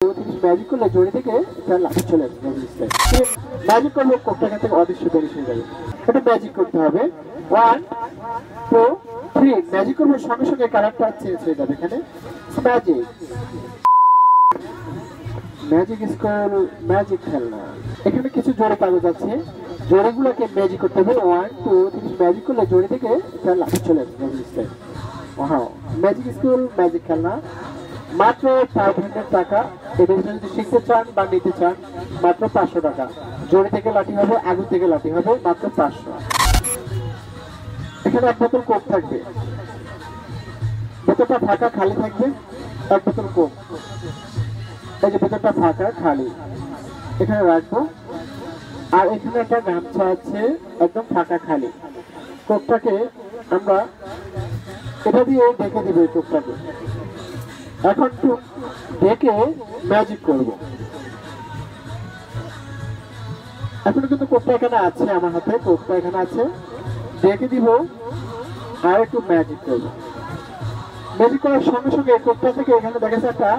Magic করলে জড়ি থেকে তার লাঠি চলে আসবে। ম্যাজিক করলে কোপটা এখান থেকে অদৃশ্য বেরিয়ে হয়ে যাবে। এটা ম্যাজিক করতে হবে। 1 2 3 ম্যাজিক করবো, সঙ্গে সঙ্গে কালারটা চেঞ্জ হয়ে যাবে। এখানে ম্যাজিক ম্যাজিক স্কুল ম্যাজিক খেলনা। এখানে কিছু জোড়ে কাগজ আছে, জোড়েগুলোকে ম্যাজিক করতে হবে। 1 2 3 ম্যাজিক করলে জড়ি থেকে তার লাঠি চলে আসবে। ম্যাজিক স্কুল ম্যাজিক খেলনা মাত্র 500 টাকা। এদের যদি শিখতে চান বা নিতে চান মাত্র 500 টাকা। জড়ি থেকে লাঠি হবে, আগুন থেকে লাঠি হবে, মাত্র 500। এখানে এক বোতল কোক থাকবে, বোতলটা ফাঁকা খালি থাকবে। এক বোতল কোক, এই যে বোতলটা ফাঁকা খালি এখানে রাখবো। আর এখানে একটা গামছা আছে, একদম ফাঁকা খালি। কোকটাকে আমরা এটা দিয়ে ঢেকে দিব। এই কোকটাকে এখন একটু ঢেকে ম্যাজিক করব। এখন কিন্তু কোকটা এখানে আছে, আমার হাতে কোকটা এখানে আছে, ঢেকে দিব আর একটু ম্যাজিক করব। ম্যাজিক করার সঙ্গে সঙ্গে কোকটা থেকে এখানে দেখা যাচ্ছে একটা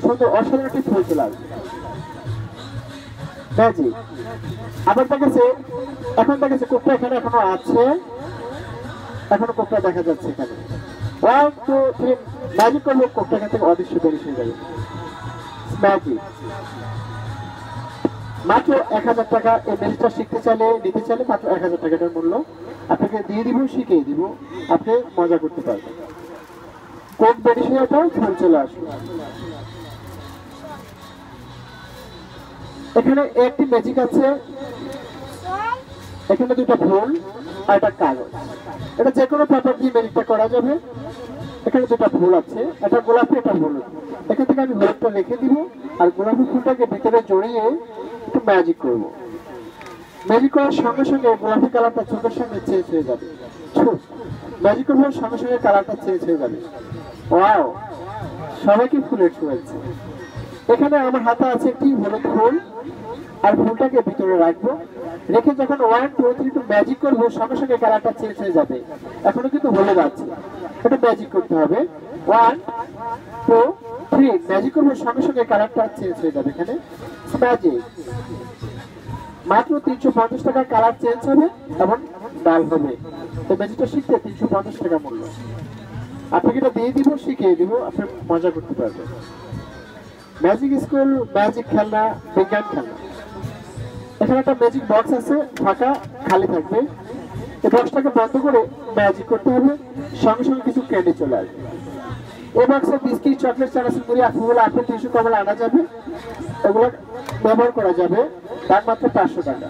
সুন্দর অসাধারণ একটি ফুল চলে আসবে। ম্যাজিক আবার দেখেছে, এখন দেখেছে কোকটা এখানে এখনো আছে, এখনো কোকটা দেখা যাচ্ছে এখানে। 1 2 3 ম্যাজিক করবো, কোকটা এখান থেকে অদৃশ্য বেরিয়ে হয়ে যাবে। ম্যাজিক মাত্র 1000 টাকা। এই ম্যাজিকটা শিখতে চাইলে নিতে চাইলে মাত্র 1000 টাকাটার মূল্য আপনাকে দিয়ে দিব, শিখিয়ে দিব, আপনি মজা করতে পারবেন। কোক বেরিয়ে যাওয়াটাও ফুল চলে আসবে। এখানে একটি ম্যাজিক আছে, এখানে দুটো ফুল আর একটা কাগজ। এটা যে কোনো পেপার দিয়ে ম্যাজিকটা করা যাবে। এখানে দুটো ফুল আছে, একটা গোলাপি একটা হলুদ। এখান থেকে আমি হলুদটা রেখে দিব আর গোলাপি ফুলটাকে ভিতরে জড়িয়ে একটু ম্যাজিক করব। ম্যাজিক করার সঙ্গে সঙ্গে গোলাপি কালারটা চোখের সঙ্গে চেঞ্জ হয়ে যাবে। ম্যাজিক করার সঙ্গে সঙ্গে কালারটা চেঞ্জ হয়ে যাবে। ওয়াও, সবাইকে ফুলের শুয়েছে। এখানে আমার হাতে আছে একটি হলুদ ফুল আর ফুলটাকে ভিতরে রাখবো। রেখে যখন 1 2 3 একটু ম্যাজিক করবো, সঙ্গে সঙ্গে কালারটা চেঞ্জ হয়ে যাবে। এখনো কিন্তু হলুদ আছে, এটা ম্যাজিক করতে হবে। 1 2 3 ম্যাজিক করবো, সঙ্গে সঙ্গে কালারটা চেঞ্জ হয়ে যাবে। এখানে ম্যাজিক মাত্র 350 টাকা কালার চেঞ্জ হবে এবং ডাল হবে। তো ম্যাজিকটা শিখতে 350 টাকা মূল্য। আপনাকে এটা দিয়ে দিব, শিখিয়ে দিব, আপনি মজা করতে পারবেন। ম্যাজিক স্কুল ম্যাজিক খেলনা বিজ্ঞান খেলনা। এখানে একটা ম্যাজিক বক্স আছে, ফাঁকা খালি থাকবে। এই বক্সটাকে বন্ধ করে ম্যাজিক করতে হবে, সঙ্গে সঙ্গে কিছু ক্যান্ডি চলে আসবে। এই বক্সে বিস্কিট, চকলেট, চানাচুর, মুড়ি, আপেল, টিস্যু, কমলা আনা যাবে। এগুলো ব্যবহার করা যাবে। তার মাত্র 500 টাকা।